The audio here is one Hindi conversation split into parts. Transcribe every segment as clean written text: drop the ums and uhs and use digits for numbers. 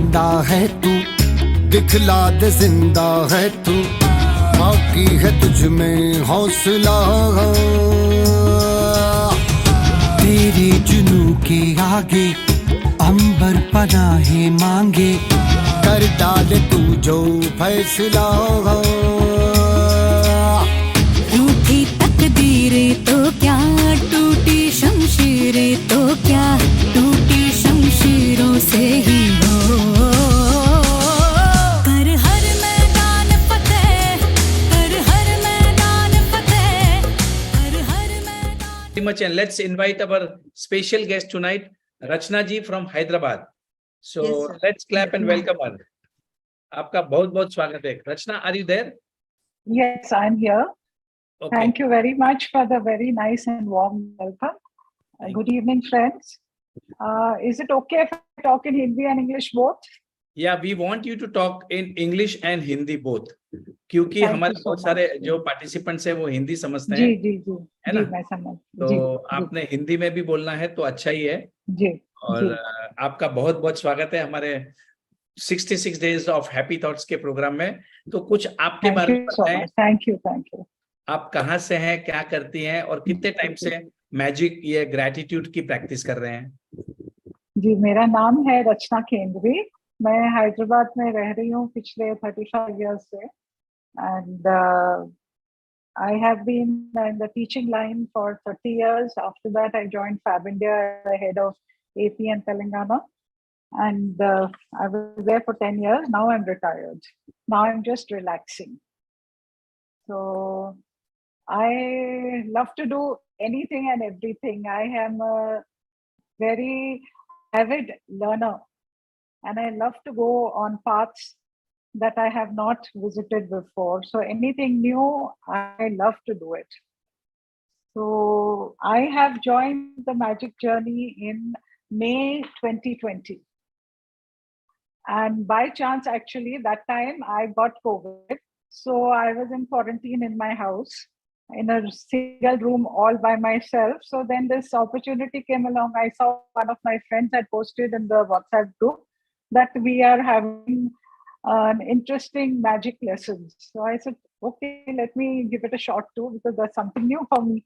जिंदा है तू, दिखला दे जिंदा है तू, बाकी है तुझ में हौसला। तेरे जुनू के आगे अंबर पनाहे मांगे, कर डाले तू जो फैसला। रूठी तकदीरें तो क्या, टूटी शमशीरें तो क्या, टूटी शमशीरों से ही हो। कर हर मैदान फतेह, कर हर मैदान फतेह, कर हर मैदान। Much, and let's invite our special guest tonight, Rachna ji from Hyderabad. So Yes, let's clap and welcome her. आपका बहुत बहुत स्वागत है। रचना, are you there? Yes, I'm here. Okay. Thank you very much for the very nice and warm welcome. Good evening, friends. Is it okay if I talk in Hindi and English both? Yeah, we want you to talk in English and Hindi both, क्योंकि Thank हमारे you so बहुत सारे much. जो participants हैं वो हिंदी समझते जी हैं, जी जी है जी, ना? मैं समझ। तो जी आपने हिंदी में भी बोलना है तो अच्छा ही है। जी और जी। आपका बहुत बहुत स्वागत है हमारे 66 डेज ऑफ हैप्पी थॉट्स के प्रोग्राम में। तो कुछ आपके Thank बारे में you so बताएं, much. Thank you, thank you. आप कहाँ से हैं, क्या करती हैं और कितने टाइम से मैजिक ये ग्रेटिट्यूड की प्रैक्टिस कर रहे हैं? जी, मेरा नाम है रचना केंद्री। मैं हैदराबाद में रह रही हूँ पिछले 35 years से, and I have been in the teaching line for 30 years. After that, I joined Fab India as the head of AP and Telangana, and I was there for 10 years. Now I'm retired. Now I'm just relaxing. So I love to do anything and everything. I am a very avid learner, and I love to go on paths that I have not visited before. So anything new, I love to do it. So I have joined the Magic Journey in May 2020. And by chance, actually, that time I got COVID. So I was in quarantine in my house in a single room all by myself. So then this opportunity came along. I saw one of my friends had posted in the WhatsApp group that we are having an interesting magic lessons. So I said, okay, let me give it a shot too, because that's something new for me.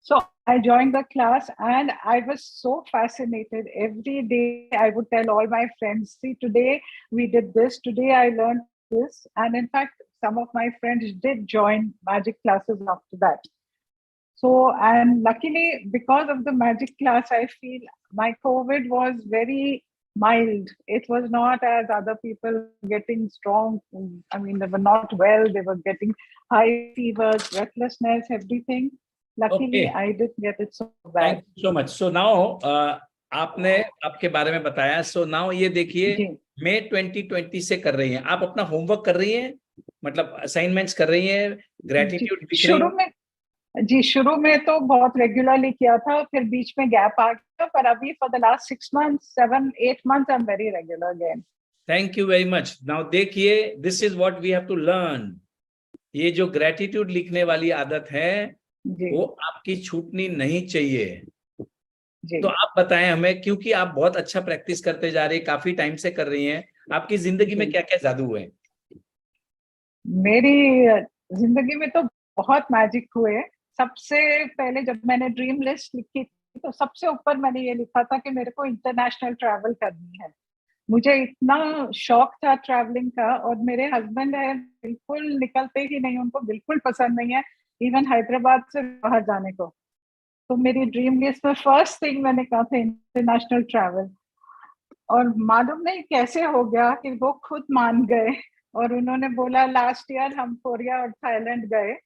So I joined the class and I was so fascinated. Every day I would tell all my friends, see, today we did this, today I learned this. And in fact, some of my friends did join magic classes after that. So, and luckily, because of the magic class, I feel my COVID was very mild. It was not as other people getting strong. I mean, they were not well, they were getting high fevers, breathlessness, everything. Luckily, Okay. I didn't get it so bad. Thank you so much. So now आपने आपके बारे में बताया। So now ये देखिए, जी मई 2020 से कर रही हैं आप, अपना होमवर्क कर रही हैं, मतलब असाइनमेंट्स कर रही हैं, ग्रेटिट्यूड लिख रही शुरू हैं? में जी, शुरू में तो बहुत रेगुलरली किया था, फिर बीच में गैप आ गया, पर अभी for the last 6 months, 7-8 months I am very regular again. Thank you very much. Now देखिए, this is what we have to learn. ये जो ग्रेटिट्यूड लिखने वाली आदत है वो आपकी छूटनी नहीं चाहिए। जी तो आप बताएं हमें, क्योंकि आप बहुत अच्छा प्रैक्टिस करते जा रही हैं, काफी टाइम से कर रही हैं, आपकी जिंदगी में क्या क्या जादू हुए? मेरी जिंदगी में तो बहुत मैजिक हुए। सबसे पहले जब मैंने ड्रीम लिस्ट लिखी थी, तो सबसे ऊपर मैंने ये लिखा था कि मेरे को इंटरनेशनल ट्रैवल करनी है। मुझे इतना शौक था ट्रैवलिंग का, और मेरे हस्बैंड है बिल्कुल निकलते ही नहीं, उनको बिल्कुल पसंद नहीं है इवन हैदराबाद से बाहर जाने को। तो मेरी ड्रीम लिस्ट में फर्स्ट थिंग मैंने कहा था इंटरनेशनल ट्रैवल, और मालूम नहीं कैसे हो गया कि वो खुद मान गए, और उन्होंने बोला लास्ट ईयर हम कोरिया और थाईलैंड गए,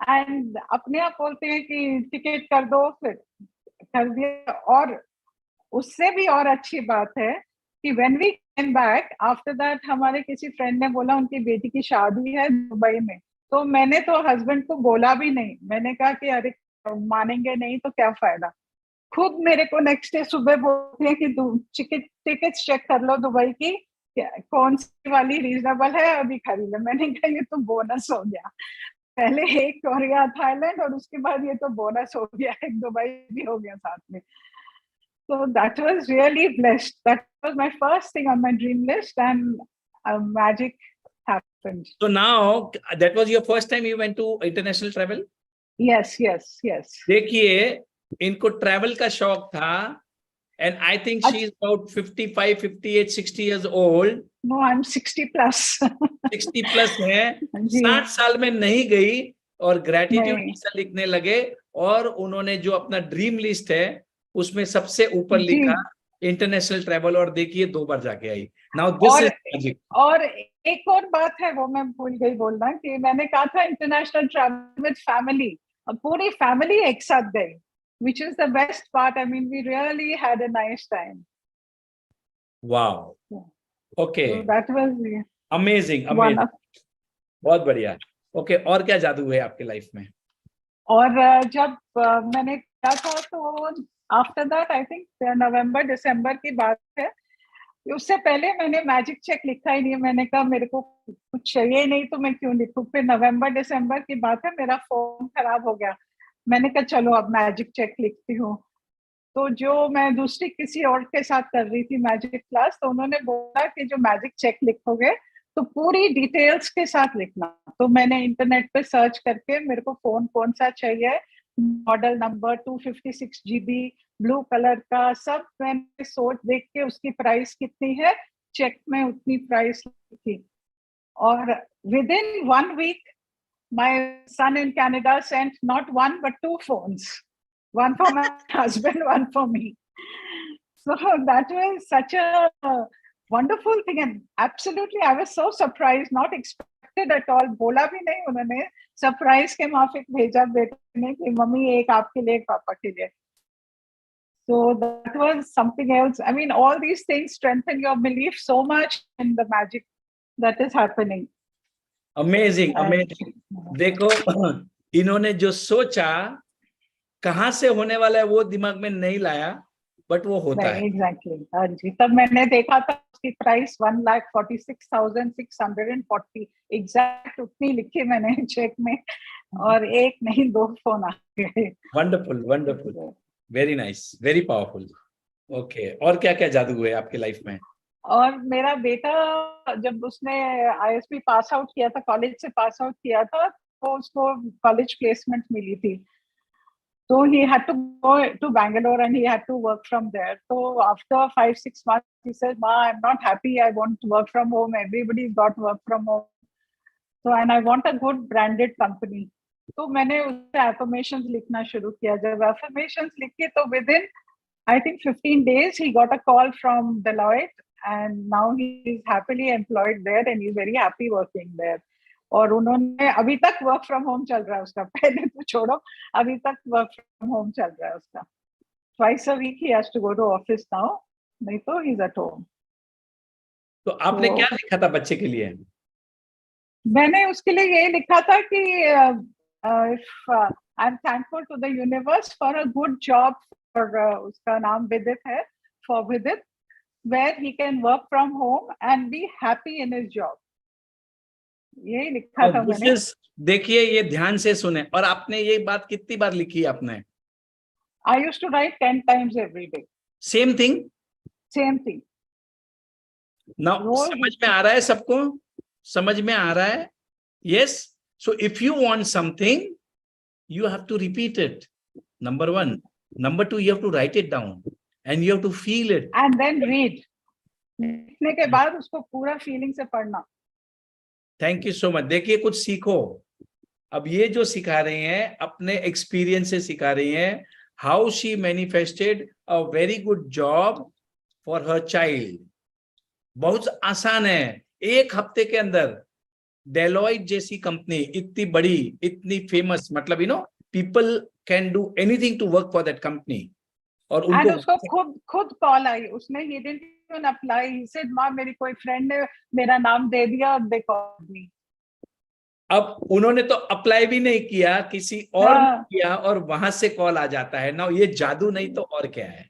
एंड अपने आप बोलते हैं कि टिकट कर दो, फिर कर दिया। और उससे भी और अच्छी बात है कि when we came back after that, हमारे किसी फ्रेंड ने बोला उनकी बेटी की शादी है दुबई में, तो मैंने तो हस्बैंड को बोला भी नहीं। मैंने कहा कि अरे मानेंगे नहीं तो क्या फायदा। खुद मेरे को नेक्स्ट डे सुबह बोलते हैं कि टिकट्स चेक कर लो दुबई की, कौन सी वाली रीजनेबल है अभी खरीद लो। मैंने कहा ये तो बोनस हो गया, पहले एक कोरिया थाईलैंड और उसके बाद ये तो बोनस हो गया, एक दुबई भी हो गया साथ में। So that was really blessed. That was my first thing on my dream list, and magic happened. So now that was your first time you went to international travel? Yes, yes, yes. देखिए, इनको ट्रैवल का शौक था, and I think she is about 55, 58, 60 years old. No, I'm 60 plus. 60 plus है, जी। 60 साल में नहीं गई और ग्रेटिट्यूड नहीं। ऐसा लिखने लगे, और उन्होंने जो अपना ड्रीम लिस्ट है उसमें सबसे ऊपर जी। लिखा इंटरनेशनल ट्रैवल, और देखिए 2 बार जाके आई. Now this is magic. और एक और बात है, वो मैं भूल गई बोलना, कि मैंने कहा था इंटरनेशनल ट्रैवल विद फैमिली, पूरी फैमिली एक साथ गई, which is the best part. I mean, we really had a nice time. Wow. Okay, So that was amazing one amazing, of. बहुत बढ़िया. ओके, और क्या जादू है आपके लाइफ में? और जब मैंने किया था, तो आफ्टर दैट आई थिंक नवंबर दिसंबर की बात है, उससे पहले मैंने मैजिक चेक लिखा ही नहीं. मैंने कहा मेरे को कुछ चाहिए नहीं तो मैं क्यों लिखूं. फिर नवंबर दिसंबर की बात है, मेरा फोन खराब हो गया. मैंने कहा चलो अब मैजिक चेक लिखती हूँ. तो जो मैं दूसरी किसी और के साथ कर रही थी मैजिक क्लास, तो उन्होंने बोला कि जो मैजिक चेक लिखोगे तो पूरी डिटेल्स के साथ लिखना. तो मैंने इंटरनेट पे सर्च करके मेरे को फोन कौन सा चाहिए, model number, 256 GB, blue colour का, सब मैंने सोच देख के उसकी प्राइस कितनी है, चेक में उतनी प्राइस लिखी. और with in 1 week my son in Canada sent not 1 but 2 phones, one for my husband, one for me. So that was such a wonderful thing, and absolutely I was so surprised, not expected at all. बोला भी नहीं उन्होंने, सरप्राइज के माफिक भेजा बेटे ने कि मम्मी एक आपके लिए, एक पापा के लिए. So that was something else. I mean, all these things strengthen your belief so much in the magic that is happening. Amazing amazing. देखो, इन्होंने जो सोचा कहां से होने वाला है वो दिमाग में नहीं लाया, बट वो होता है. एग्जैक्टली. हाँ जी. तब मैंने देखा था उसकी प्राइस 1,46,640 एग्जैक्ट उतनी लिखी मैंने चेक में, और एक नहीं 2 फोन आ गए. Wonderful wonderful, very nice, very powerful. Okay, और क्या क्या जादू हुए आपके लाइफ में? और मेरा बेटा जब उसने ISB पास आउट किया था, कॉलेज से पास आउट किया था, तो उसको कॉलेज प्लेसमेंट मिली थी. So he had to go to Bangalore and he had to work from there. So after 5-6 months, he said, "Ma, I'm not happy. I want to work from home. Everybody's got work from home. So and I want a good branded company." तो मैंने उससे affirmations लिखना शुरू किया. जब affirmations लिखे तो within I think 15 days he got a call from Deloitte, and now he is happily employed there and he's very happy working there. और उन्होंने अभी तक वर्क फ्रॉम होम चल रहा है उसका, पहले तो छोड़ो, अभी तक वर्क फ्रॉम होम चल रहा है उसका. Twice a week he has to go to office now, नहीं तो he's at home. तो आपने क्या लिखा था बच्चे के लिए? मैंने उसके लिए यही लिखा था कि I'm thankful to the universe for a good job for उसका नाम विदित है, for Vidit, where he can work from home and be happy in his job. यही लिखा था मैंने. देखिए, ये ध्यान से सुने. और आपने ये बात कितनी बार लिखी आपने? I used to write 10 times every day. Same thing? Same thing. Now, समझ में आ रहा है सबको? समझ में आ रहा है? Yes. So if you want something, you have to repeat it. Number 1. Number 2, you have to write it down and you have to feel it. And then read. लिखने के बाद उसको पूरा फीलिंग से पढ़ना. Thank you so much. देखिए, कुछ सीखो. अब ये जो सिखा रही हैं अपने एक्सपीरियंस से सिखा रही हैं, how she manifested a very good job for her child. बहुत आसान है. 1 हफ्ते के अंदर डेलॉइट जैसी कंपनी, इतनी बड़ी, इतनी फेमस, मतलब people can do anything to work for that company. और उसको खुद कॉल आई. उसने he didn't even apply. He said, "माँ, मेरी कोई फ्रेंड ने मेरा नाम दे दिया, they called me." अब उन्होंने तो अप्लाई भी नहीं किया, किसी और ने किया, और वहां से कॉल आ जाता है ना. ये जादू नहीं तो और क्या है.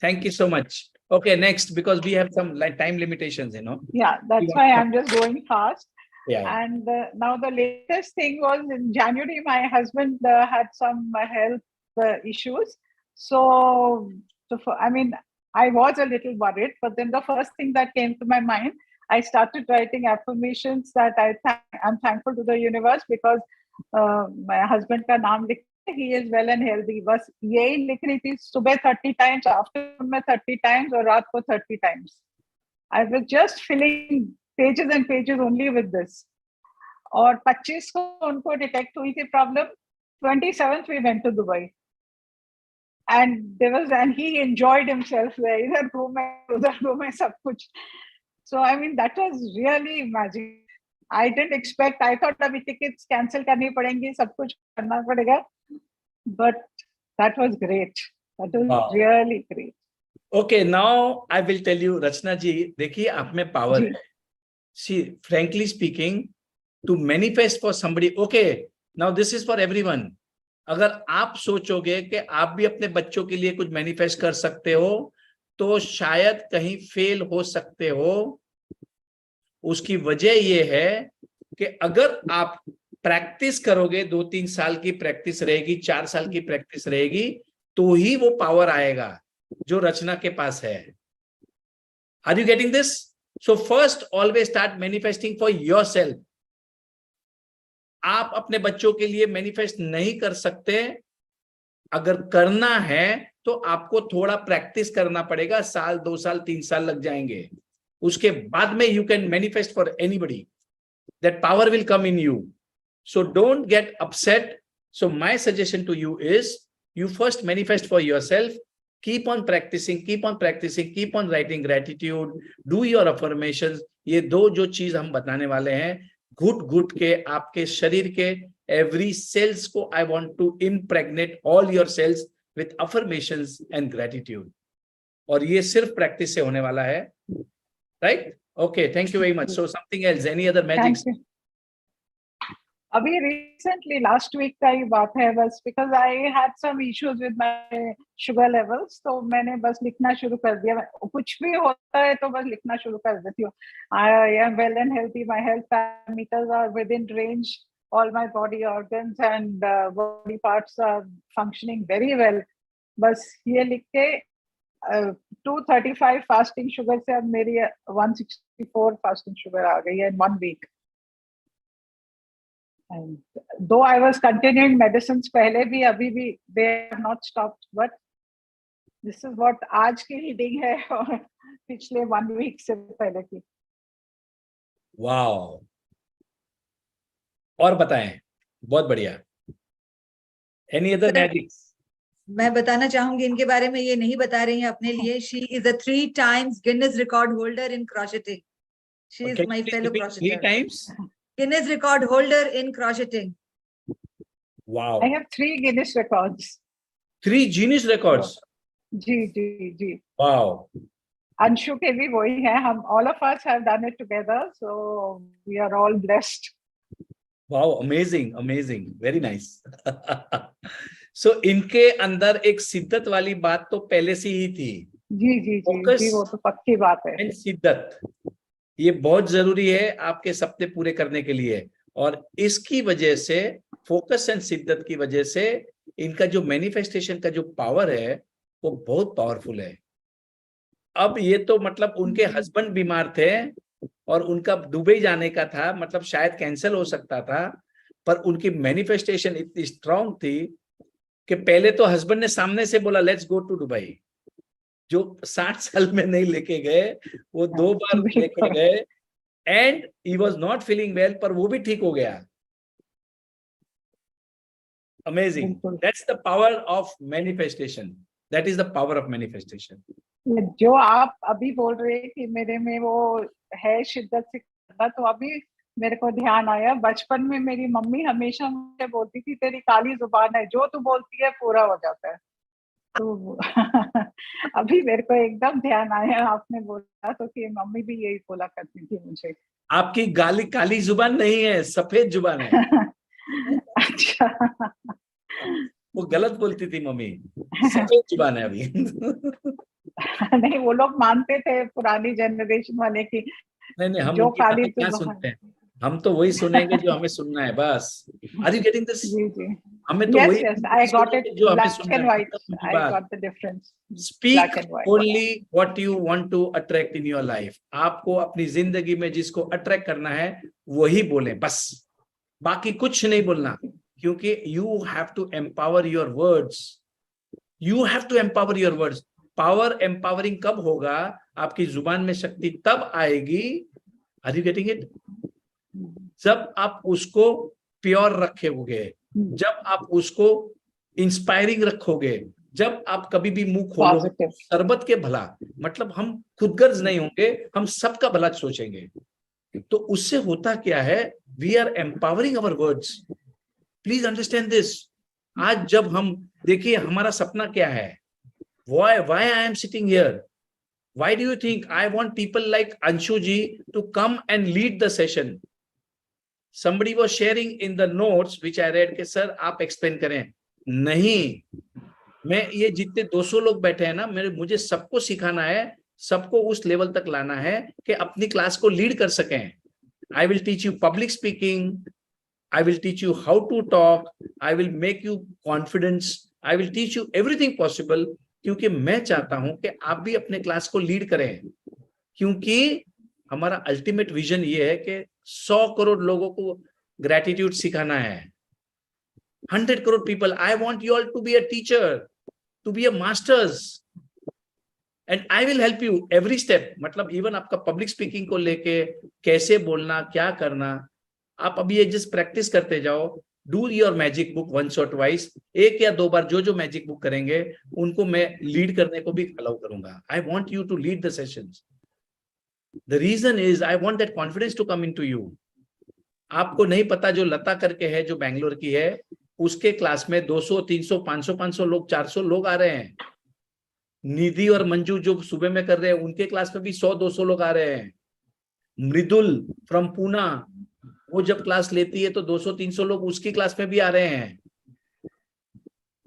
Thank you so much. Okay, next, because we have some time limitations, Yeah, that's why I'm just going fast. Yeah. And now the latest thing was in January, my husband had some health issues. So I mean, I was a little worried, but then the first thing that came to my mind, I started writing affirmations that I'm thankful to the universe because my husband का नाम लिख he is well and healthy. बस यही लिख रही थी सुबह 30 times, afternoon में 30 times और रात को 30 times. I was just filling pages and pages only with this. और 25 को उनको डिटेक्ट हुई थी problem. 27th we went to Dubai. And he enjoyed himself there. इधर घूमे उधर घूमे सब कुछ. So I mean that was really magic. I didn't expect. I thought अभी tickets cancel करनी पड़ेंगी, सब कुछ करना पड़ेगा. But that was great. That was Wow. really great. Okay, now I will tell you, Rachna ji, देखिए आप में power जी. है. See, frankly speaking, to manifest for somebody, okay, now this is for everyone. अगर आप सोचोगे कि आप भी अपने बच्चों के लिए कुछ मैनिफेस्ट कर सकते हो, तो शायद कहीं फेल हो सकते हो. उसकी वजह यह है कि अगर आप प्रैक्टिस करोगे, 2-3 साल की प्रैक्टिस रहेगी, 4 साल की प्रैक्टिस रहेगी, तो ही वो पावर आएगा जो रचना के पास है. Are you getting this? So first always start manifesting for yourself. आप अपने बच्चों के लिए मैनिफेस्ट नहीं कर सकते. अगर करना है तो आपको थोड़ा प्रैक्टिस करना पड़ेगा. 1 साल, 2 साल, 3 साल लग जाएंगे. उसके बाद में you can manifest for anybody. That power will come in you. So don't get upset. So my suggestion to you is you first manifest for yourself. Keep on practicing, keep on practicing, keep on writing gratitude, do your affirmations. ये दो जो चीज हम बताने वाले हैं, घुट घुट के आपके शरीर के every cells को I want to impregnate all your cells with affirmations and gratitude. और ये सिर्फ प्रैक्टिस से होने वाला है, right? Okay, thank you very much. So something else, any other magic? Thank you. अभी recently last week का ही बात है बस, because I had some issues with my sugar levels, तो मैंने बस लिखना शुरू कर दिया. कुछ भी होता है तो बस लिखना शुरू कर देती हूँ. I am well and healthy. My health parameters are within range. All my body organs and body parts are functioning very well. बस ये लिख के 235 fasting sugar से अब मेरी 164 fasting sugar आ गई है in 1 week. And though I was continuing medicines पहले भी, अभी भी they have not stopped, but this is what आज की रीडिंग है और पिछले 1 week से पहले की. वाओ. और बताएं. बहुत बढ़िया. Any other magics? मैं बताना चाहूंगी इनके बारे में. ये नहीं बता रही हैं अपने लिए. She is a 3 times Guinness record holder in crocheting. She is my fellow crocheter. 3 times? Guinness record holder in crocheting. Wow. I have 3 Guinness records. 3 Guinness records? Ji ji ji. Wow. Anshu के भी वही है. हम all of us have done it together, so we are all blessed. Wow, amazing, amazing, very nice. So इनके अंदर एक शिद्दत वाली बात तो पहले से ही थी. जी जी जी जी, वो तो पक्की बात है. एंड शिद्दत, ये बहुत जरूरी है आपके सपने पूरे करने के लिए. और इसकी वजह से, फोकस एंड शिद्दत की वजह से, इनका जो मैनिफेस्टेशन का जो पावर है वो बहुत पावरफुल है. अब ये तो मतलब उनके हस्बैंड बीमार थे और उनका दुबई जाने का था, मतलब शायद कैंसिल हो सकता था, पर उनकी मैनिफेस्टेशन इतनी स्ट्रांग थी कि पहले तो हस्बैंड ने सामने से बोला लेट्स गो टू दुबई. जो 60 साल में नहीं लेके गए, वो 2 बार लेके गए. And he was not feeling well, पर वो भी ठीक हो गया. Amazing. That's the power of manifestation. That is the power of manifestation. जो आप अभी बोल रहे हैं कि मेरे में वो है शिद्दत से करना, तो अभी मेरे को ध्यान आया. बचपन में मेरी मम्मी हमेशा मुझे बोलती थी तेरी काली जुबान है, जो तू बोलती है पूरा हो जाता है. तो अभी मेरे को एकदम ध्यान आया आपने बोला तो कि मम्मी भी यही बोला करती थी मुझे. आपकी गाली काली जुबान नहीं है, सफेद जुबान है. अच्छा. वो गलत बोलती थी मम्मी, सफेद जुबान है अभी. नहीं, वो लोग मानते थे पुरानी जनरेशन वाले की नहीं, हम जो उनकी काली बातें क्या जुबान सुनते हैं. हम तो वही सुनेंगे जो हमें सुनना है बस। Are you getting this? जी जी हमें तो yes वही yes I got it जो हमें black सुनना and है, white खत्म की I बात। got the difference speak black and white only what you want to attract in your life. आपको अपनी जिंदगी में जिसको अट्रैक्ट करना है वही बोले बस, बाकी कुछ नहीं बोलना, क्योंकि you have to empower your words. You have to empower your words. Power empowering कब होगा? आपकी जुबान में शक्ति तब आएगी, आर यू गेटिंग इट, जब आप उसको प्योर रखोगे, जब आप उसको इंस्पायरिंग रखोगे, जब आप कभी भी मुंह खोलो positive शरबत के भला, मतलब हम खुदगर्ज नहीं होंगे, हम सबका भला सोचेंगे। तो उससे होता क्या है, we are empowering our words. Please understand this. आज जब हम देखिए हमारा सपना क्या है, why I am sitting here, why do you think I want people like Anshu ji to come and lead the session? Somebody was sharing in the notes which I read कि सर आप एक्सप्लेन करें। नहीं, मैं ये जितने 200 लोग बैठे हैं ना, मुझे सबको सिखाना है, सबको उस लेवल तक लाना है कि अपनी क्लास को लीड कर सकें। I will teach you public speaking, I will teach you how to talk, I will make you confidence, I will teach you everything possible, क्योंकि मैं चाहता हूं कि आप भी अपने क्लास को लीड करें, क्योंकि हमारा अल्टीमेट विजन ये है कि 100 करोड़ लोगों को ग्रेटिट्यूड सिखाना है। 100 crore people, I want you all to be a teacher, to be a masters, and I will help you every step. मतलब इवन आपका पब्लिक स्पीकिंग को लेके कैसे बोलना, क्या करना, आप अभी ये जस्ट प्रैक्टिस करते जाओ। Do your magic book once और ट्वाइस, 1 या 2 बार जो मैजिक बुक करेंगे उनको मैं लीड करने को भी अलाउ करूंगा। I want you to lead the sessions. The reason is I want that confidence to come into you. आपको नहीं पता, जो लता करके है, जो बैंगलोर की है, उसके क्लास में 200, 300, 500 लोग, 400 लोग आ रहे हैं। निधि और मंजू जो सुबह में कर रहे हैं, उनके क्लास में भी 100-200 लोग आ रहे हैं। मृदुल फ्रॉम पूना, वो जब क्लास लेती है तो 200-300 लोग उसकी क्लास में भी आ रहे हैं।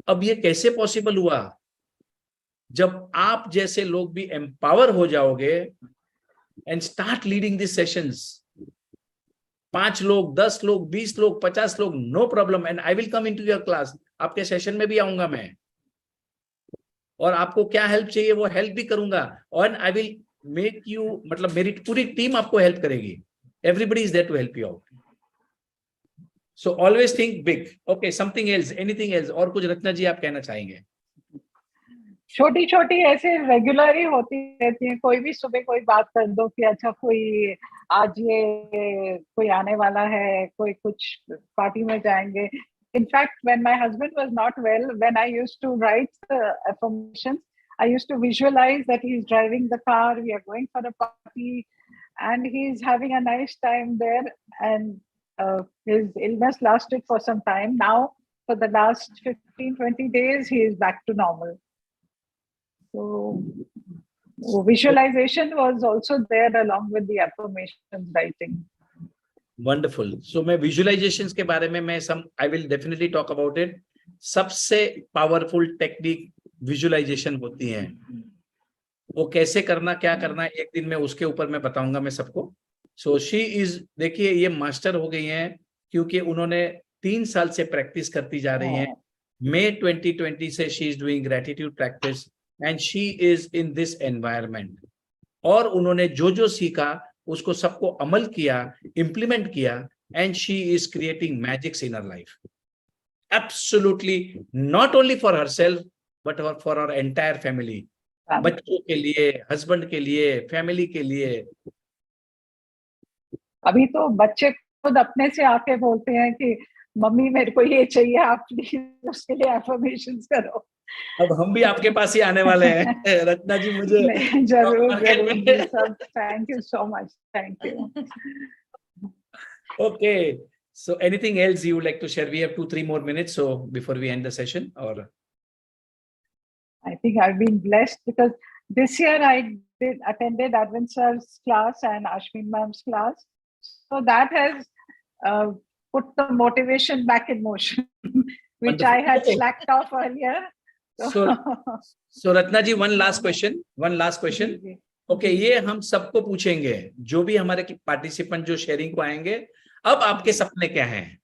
अब ये कैसे पॉसिबल हुआ? जब आप जैसे लोग भी एम्पावर हो जाओगे and start leading this sessions. 5 लोग, 10 लोग, 20 लोग, 50 लोग, no problem, and I will come into your class. आपके सेशन में भी आऊंगा मैं, और आपको क्या हेल्प चाहिए वो हेल्प भी करूंगा, और आई विल मेक यू, मतलब मेरी पूरी टीम आपको हेल्प करेगी। Everybody is there to help you out. So always think big. Okay, something else, anything else? और कुछ रत्ना जी आप कहना चाहेंगे? छोटी छोटी ऐसे रेगुलर ही होती रहती है। कोई भी सुबह कोई बात कर दो कि अच्छा कोई आज ये कोई आने वाला है, कोई कुछ पार्टी में जाएंगे। In fact, when my husband was not well, when I used to write the affirmations, I used to visualize that he's driving the car, we are going for a party, and he's having a nice time there. And his illness lasted for some time. Now, for the last 15-20 days, he is back to normal. So visualization was also there along with the affirmations writing. Wonderful. So मैं विजुअलाइजेशंस के बारे में I will definitely talk about it. सबसे पावरफुल टेक्निक विजुअलाइजेशन होती है। वो कैसे करना, क्या करना, एक दिन में उसके ऊपर मैं बताऊंगा मैं सबको। सो शी इज, देखिए ये मास्टर हो गई हैं क्योंकि उन्होंने 3 साल से प्रैक्टिस करती जा रही हैं। मई 2020 से she is doing gratitude practice and she is in this environment. और उन्होंने जो सीखा उसको सबको अमल किया, इम्प्लीमेंट किया, and she is creating magics in her life. Absolutely, not only for herself but for our entire family. बच्चों के लिए, हस्बैंड के लिए, फैमिली के लिए। अभी तो बच्चे खुद अपने से आके बोलते हैं कि मम्मी मेरे को ये चाहिए, आप प्लीज उसके लिए अफर्मेशंस करो। अब हम भी आपके पास ही आने वाले हैं रत्ना जी। मुझे जरूर जरूर सब, thank you so much, thank you. Okay, so anything else you would like to share? We have 2-3 more minutes so before we end the session. Or I think I've been blessed because this year I attended Arvind sir's class and Ashwin ma'am's class, so that has put the motivation back in motion which I had slacked off earlier. So Ratna ji, one last question. Okay, ये हम सबको पूछेंगे, जो भी हमारे पार्टिसिपेंट जो शेयरिंग को आएंगे, अब आपके सपने क्या हैं,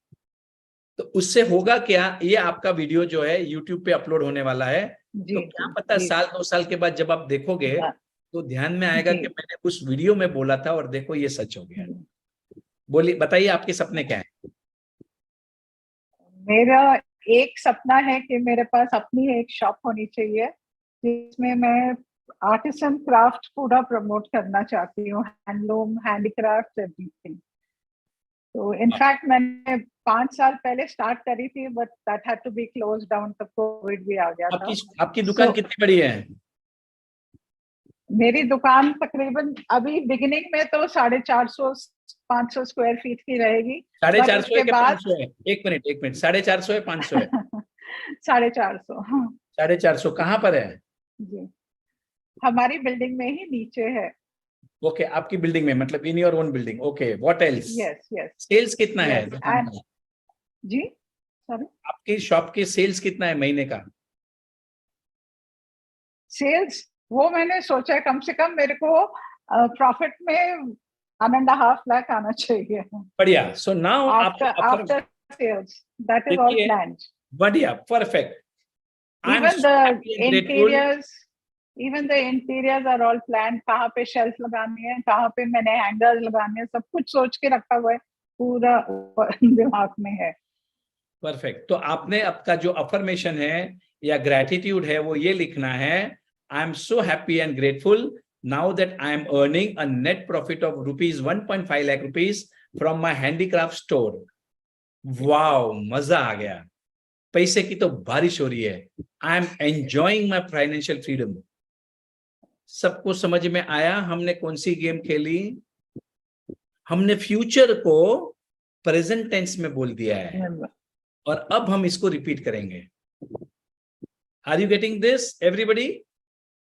तो उससे होगा क्या, ये आपका वीडियो जो है यूट्यूब पे अपलोड होने वाला है, जी, तो क्या पता जी, साल 2 साल के बाद जब आप देखोगे हाँ, तो ध्यान में आएगा जी। कि मैंने उस वीडियो में बोला था और देखो ये सच हो गया। जी। बोलिए, बताइए आपके सपने क्या है। मेरा एक सपना है कि मेरे पास अपनी एक शॉप होनी चाहिए जिसमें मैं आर्टिसन क्राफ्ट पूरा प्रमोट करना चाहती हूँ, हैंडलूम, हैंडीक्राफ्ट, एवरीथिंग। तो इनफैक्ट मैंने 5 साल पहले स्टार्ट करी थी, but that had to be close down, तब कोविड भी आ गया था। आपकी दुकान So- कितनी बड़ी है? मेरी दुकान तकरीबन अभी बिगिनिंग में तो 450-500 स्क्वायर फीट की रहेगी। 450 है उसके कि बाद 500 है? एक मिनट, 450 है 500 है? 450, हाँ 450 कहाँ पर है? जी। हमारी बिल्डिंग में ही नीचे है। ओके, आपकी बिल्डिंग में, मतलब in your own building. Okay, what else? Yes, yes, sales कितना है यस। दुकान एंड का? जी, सॉरी, आपकी शॉप की सेल्स कितना है महीने का? सेल्स वो मैंने सोचा कम से कम मेरे को प्रॉफिट में 1.5 लाख आना चाहिए बढ़िया। So now after after sales, that is all देखिए, प्लान्ड। बढ़िया, perfect. I am even so the happy and grateful. Interiors are all plan, कहाँ पे शेल्फ लगानी है, कहाँ पे मैंने हैंगर्स लगाने हैं, सब कुछ सोच के रखा हुआ है, पूरा दिमाग में है। परफेक्ट। तो आपने आपका जो अफर्मेशन है या ग्रेटिट्यूड है वो ये लिखना है, आई am so happy and grateful now that I am earning a net profit of rupees 1.5 lakh rupees from my handicraft store. Wow, मजा आ गया, पैसे की तो बारिश हो रही है। I am enjoying my financial freedom. सबको समझ में आया हमने कौन सी गेम खेली? हमने फ्यूचर को प्रेजेंट टेंस में बोल दिया है और अब हम इसको रिपीट करेंगे। Are you getting this everybody?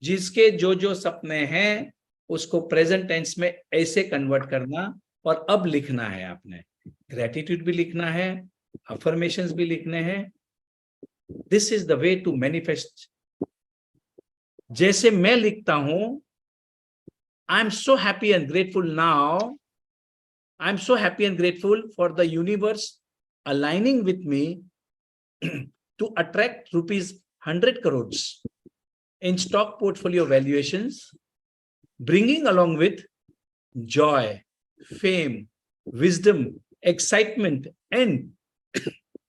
जिसके जो जो सपने हैं उसको प्रेजेंट टेंस में ऐसे कन्वर्ट करना और अब लिखना है। आपने ग्रेटिट्यूड भी लिखना है, अफर्मेशंस भी लिखने हैं। This is the way to manifest. जैसे मैं लिखता हूं, I am so happy and grateful now, I am so happy and grateful for the universe aligning with me to attract rupees 100 crores in stock portfolio valuations, bringing along with joy, fame, wisdom, excitement, and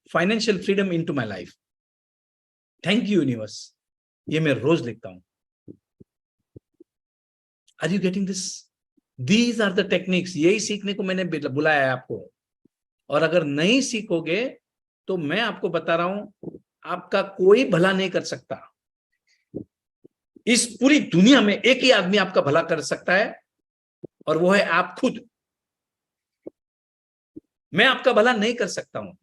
financial freedom into my life. Thank you, universe. ये मैं रोज लिखता हूं। Are you getting this? These are the techniques. यही सीखने को मैंने बुलाया है आपको। और अगर नहीं सीखोगे तो मैं आपको बता रहा हूं, आपका कोई भला नहीं कर सकता। इस पूरी दुनिया में एक ही आदमी आपका भला कर सकता है और वो है आप खुद। मैं आपका भला नहीं कर सकता हूं,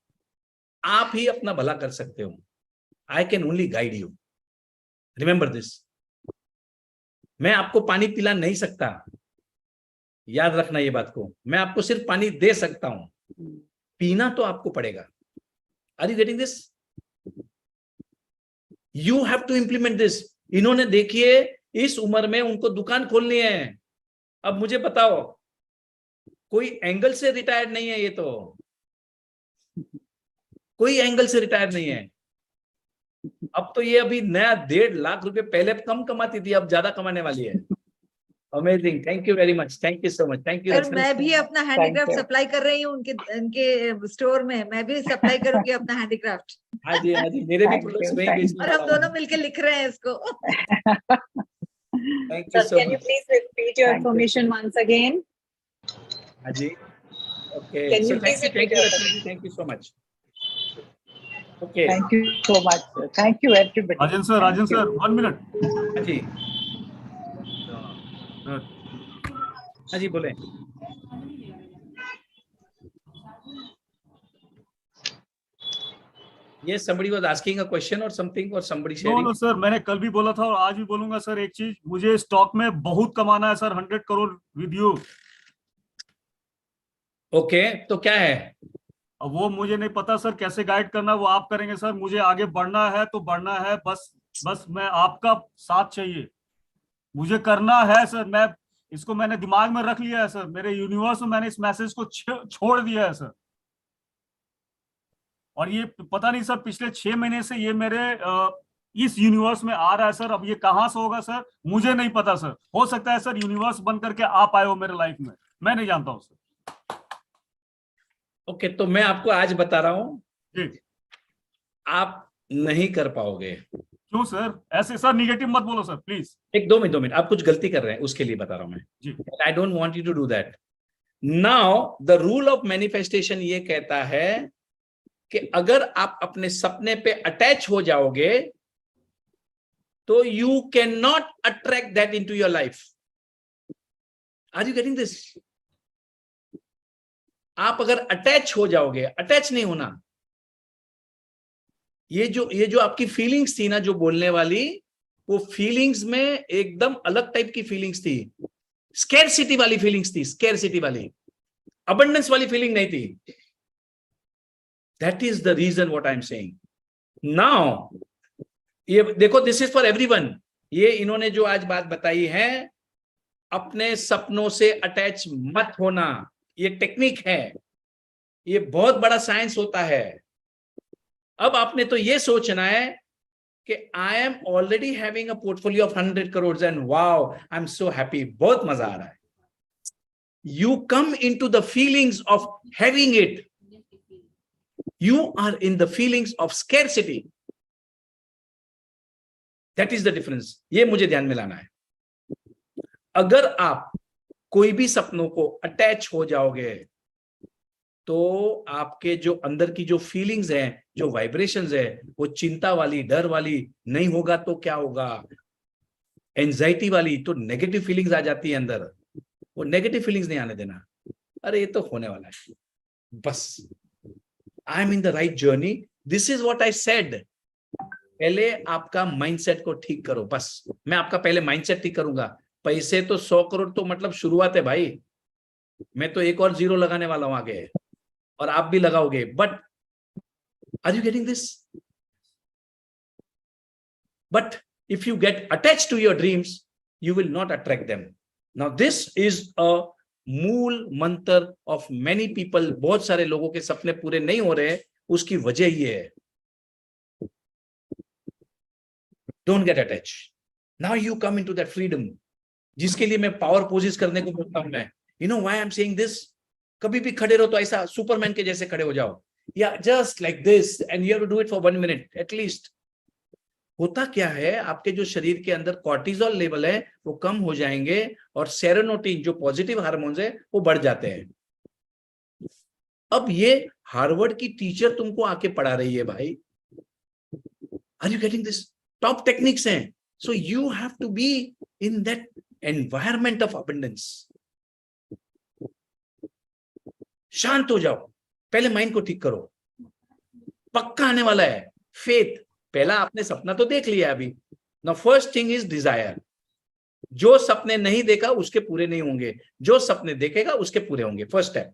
आप ही अपना भला कर सकते हो। I can only guide you, remember this. मैं आपको पानी पिला नहीं सकता, याद रखना ये बात को। मैं आपको सिर्फ पानी दे सकता हूं, पीना तो आपको पड़ेगा। Are you getting this? You have to implement this. इन्होंने देखिए इस उम्र में उनको दुकान खोलनी है। अब मुझे बताओ, कोई एंगल से रिटायर्ड नहीं है, ये तो कोई एंगल से रिटायर नहीं है। अब तो ये अभी नया 1.5 लाख रुपए, पहले कम कमाती थी, अब ज्यादा कमाने वाली है। Amazing, thank you very much, thank you so much, thank you. Sir मैं भी अपना हैंडीक्राफ्ट सप्लाई कर रही हूँ उनके स्टोर में। मैं भी सप्लाई करूंगी अपना हैंडीक्राफ्ट। हाँ जी, हाँ जी, मेरे भी Thank you, प्रोडक्ट्स में thank बेचने और हम वाला हूं। दोनों मिलकर लिख रहे हैं इसको। Thank you Sir, so can you much. please repeat your Thank you. information once again? हाँ जी, okay, Can so you thank please you, repeat your thank you so much. Okay, thank you so much, thank you everybody. Rajan sir 1 minute. हाँ जी, हाँ जी, बोले। Yes, somebody was asking a question or something, or somebody sharing. No sir, मैंने कल भी बोला था और आज भी बोलूंगा सर। एक चीज, मुझे स्टॉक में बहुत कमाना है sir, 100 crore with you. Okay, तो क्या है? अब वो मुझे नहीं पता सर, कैसे गाइड करना वो आप करेंगे सर। मुझे आगे बढ़ना है तो बढ़ना है, बस मैं आपका साथ चाहिए। मुझे करना है सर, मैं इसको मैंने दिमाग में रख लिया है सर, मेरे यूनिवर्स में मैंने इस मैसेज को छोड़ दिया है सर। और ये पता नहीं सर, पिछले 6 महीने से ये मेरे इस यूनिवर्स में आ रहा है सर। अब ये कहाँ से होगा सर, मुझे नहीं पता सर। हो सकता है सर यूनिवर्स बन करके आप आए हो मेरे लाइफ में, मैं नहीं जानता हूँ सर। ओके, तो मैं आपको आज बता रहा हूं, जी। आप नहीं कर पाओगे। क्यों सर? ऐसे सर निगेटिव मत बोलो सर प्लीज। एक 2 मिनट, आप कुछ गलती कर रहे हैं, उसके लिए बता रहा हूं मैं। जी। I don't want you to do that. Now the rule of manifestation ये कहता है कि अगर आप अपने सपने पे अटैच हो जाओगे तो you can not attract that into your life. Are you getting this? आप अगर अटैच हो जाओगे, अटैच नहीं होना, ये जो आपकी फीलिंग्स थी ना, जो बोलने वाली, वो फीलिंग्स में एकदम अलग टाइप की फीलिंग्स थी। स्कैरसिटी वाली फीलिंग्स थी, स्कैरसिटी वाली, अबंडेंस वाली फीलिंग नहीं थी। That is the reason what I am saying now. ये देखो, दिस इज फॉर एवरीवन। ये इन्होंने जो आज बात बताई है, अपने सपनों से अटैच मत होना, ये टेक्निक है, ये बहुत बड़ा साइंस होता है। अब आपने तो ये सोचना है कि I am already having a portfolio of 100 crore and wow I am so happy, बहुत मजा आ रहा है। You come into the feelings of having it, you are in the feelings of scarcity. That is the difference. ये मुझे ध्यान में लाना है। अगर आप कोई भी सपनों को अटैच हो जाओगे तो आपके जो अंदर की जो फीलिंग्स हैं, जो वाइब्रेशंस है, वो चिंता वाली, डर वाली नहीं होगा तो क्या होगा, एंजाइटी वाली, तो नेगेटिव फीलिंग्स आ जाती है अंदर। वो नेगेटिव फीलिंग्स नहीं आने देना। अरे ये तो होने वाला है, बस I am in the right journey. This is what I said. पहले आपका माइंडसेट को ठीक करो, बस। मैं आपका पहले माइंडसेट ठीक करूंगा। पैसे तो 100 करोड़ तो मतलब शुरुआत है भाई। मैं तो एक और 0 लगाने वाला हूं आगे, और आप भी लगाओगे। But are you getting this? But if you get attached to your dreams, you will not attract them. Now this is a मूल मंत्र ऑफ मेनी पीपल। बहुत सारे लोगों के सपने पूरे नहीं हो रहे, उसकी वजह ये है। Don't get attach. Now you come into that freedom, जिसके लिए मैं पावर पोजेस करने को बोलता हूं मैं। You know why I am saying this? कभी भी खड़े रहो तो ऐसा सुपरमैन के जैसे खड़े हो जाओ, या just like this, and you have to do it for 1 minute at least. होता क्या है, आपके जो शरीर के अंदर कॉर्टिजोल लेवल है वो कम हो जाएंगे, और सेरोटोनिन जो पॉजिटिव हार्मोन्स है वो बढ़ जाते हैं। अब ये हार्वर्ड की टीचर तुमको आके पढ़ा रही है भाई। Are you getting this? Top techniques हैं। So you have to be in that environment of abundance. शांत हो जाओ, पहले माइंड को ठीक करो, पक्का आने वाला है। फेथ, पहला आपने सपना तो देख लिया अभी। Now first thing is desire. जो सपने नहीं देखा उसके पूरे नहीं होंगे, जो सपने देखेगा उसके पूरे होंगे। First step.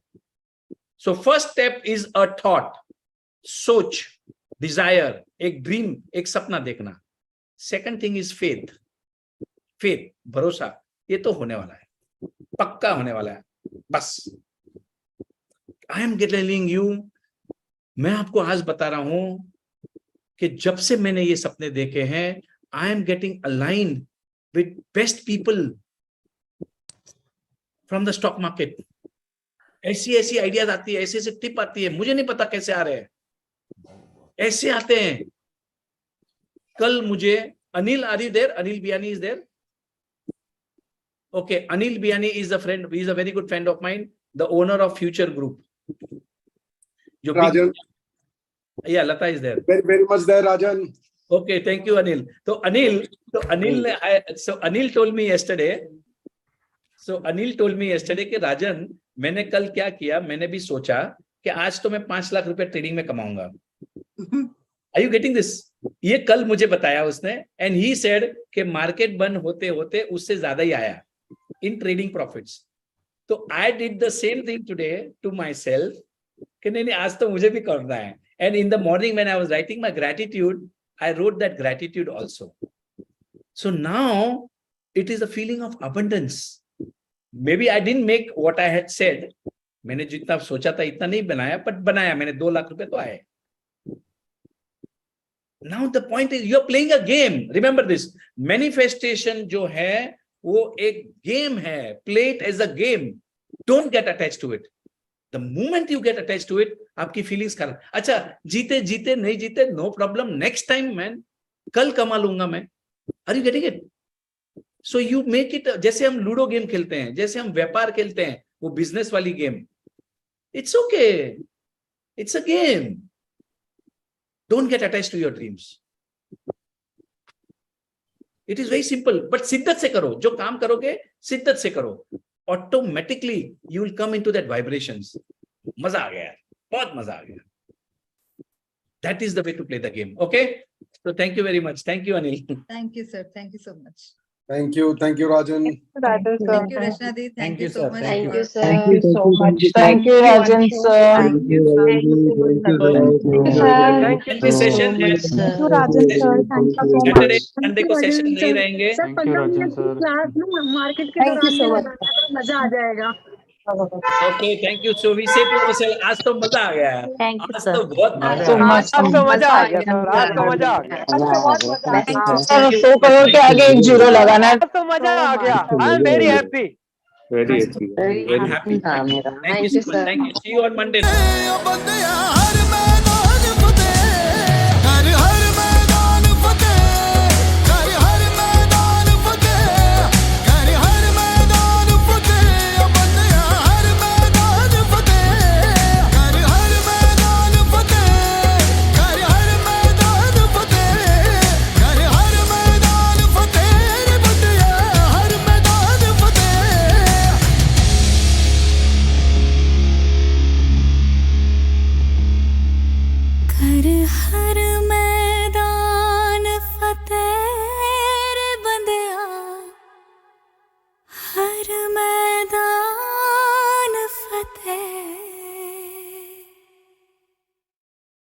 So first step is a thought, सोच, डिजायर, एक ड्रीम, एक सपना देखना। Second thing is faith. Faith, भरोसा, ये तो होने वाला है, पक्का होने वाला है, बस। आई एम टेलिंग यू, मैं आपको आज बता रहा हूं कि जब से मैंने ये सपने देखे हैं, I am getting aligned with best people from the stock market. ऐसी ऐसी आइडियाज आती है, ऐसे ऐसे टिप आती है, मुझे नहीं पता कैसे आ रहे हैं, ऐसे आते हैं। कल मुझे Anil, are you there? Anil Biyani is there? Okay, Anil Biyani is a friend, he is a very good friend of mine, the owner of Future Group. जो Rajan, yeah, Lata is there. very, very much there, Rajan. Okay, thank you, Anil. So Anil told me yesterday. So Anil told me yesterday कि राजन, मैंने कल क्या किया, मैंने भी सोचा कि आज तो मैं 5 लाख रुपए ट्रेडिंग में कमाऊंगा। Are you getting this? ये कल मुझे बताया उसने, and he said कि मार्केट बंद होते होते उससे ज्यादा ही आया in trading profits. तो I did the same thing today to myself कि नहीं आज तो मुझे भी करना है। And in the morning when I was writing my gratitude, I wrote that gratitude also. So now It is a feeling of abundance. Maybe I didn't make what I had said. मैंने जितना सोचा था इतना नहीं बनाया, but बनाया मैंने, 2 लाख रुपए तो आए. Now the point is you're playing a game. Remember this. Manifestation जो है वो एक game है. Play it as a game. Don't get attached to it. The moment you get attached to it, आपकी feelings खराब. अच्छा, जीते जीते नहीं जीते, no problem. Next time man, कल कमा लूंगा मैं. Are you getting it? So you make it. जैसे हम लूडो गेम खेलते हैं, जैसे हम व्यापार खेलते हैं, वो बिजनेस वाली game. It's okay. It's a game. Don't get attached to your dreams. It is very simple. But शिद्दत से करो. जो काम करोगे शिद्दत से करो. Automatically you will come into that vibrations. मजा आ गया. बहुत मजा आ गया. That is the way to play the game. Okay? So thank you very much. Thank you, Anil. Thank you, sir. Thank you so much. Thank you, Rajan. Thank you, Rachna Di. Thank you so much. Thank you, for- sir. Thank you so much. Thank you, Rajan, sir. Thank you, sir. Thank you, session है. Thank you, Rajan sir. Thank you so much. Saturday, Sunday को सेशन नहीं रहेंगे. सर 15 मिनट की क्लास ना मार्केट के Thank you so दौरान much. लगाना तो मजा आ जाएगा. Okay, thank you. So we say to ourselves, आज तो मजा आ गया. Thank you, आज sir. तो बहुत मजा so आया. much. आज तो मजा आ गया सर, आज तो मजा आ गया. सर 100 करोड़ के आगे एक जीरो लगाना है. आज तो मजा आ गया. आई am very happy. Very happy. था मेरा. Thank you so much. Thank you. See you on Monday. बंदे हर